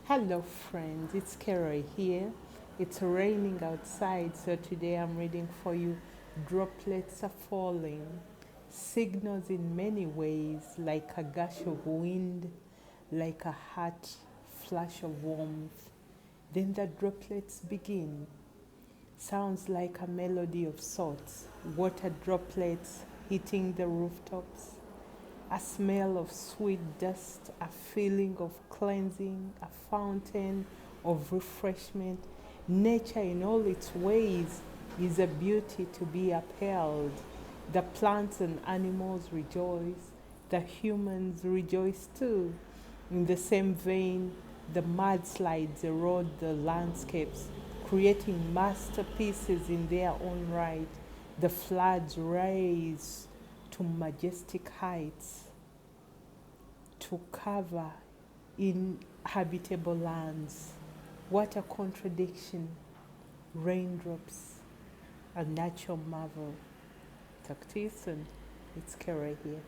Hello friends, it's Keroy here. It's raining outside, so today I'm reading for you Droplets Are Falling. Signals in many ways, like a gush of wind, like a hot flash of warmth. Then the droplets begin. Sounds like a melody of sorts, water droplets hitting the rooftops. A smell of sweet dust, a feeling of cleansing, a fountain of refreshment. Nature, in all its ways, is a beauty to be upheld. The plants and animals rejoice, the humans rejoice too. In the same vein, the mudslides erode the landscapes, creating masterpieces in their own right. The floods rise to majestic heights to cover inhabitable lands. What a contradiction! Raindrops, a natural marvel. Talk to you soon. It's Keroy here.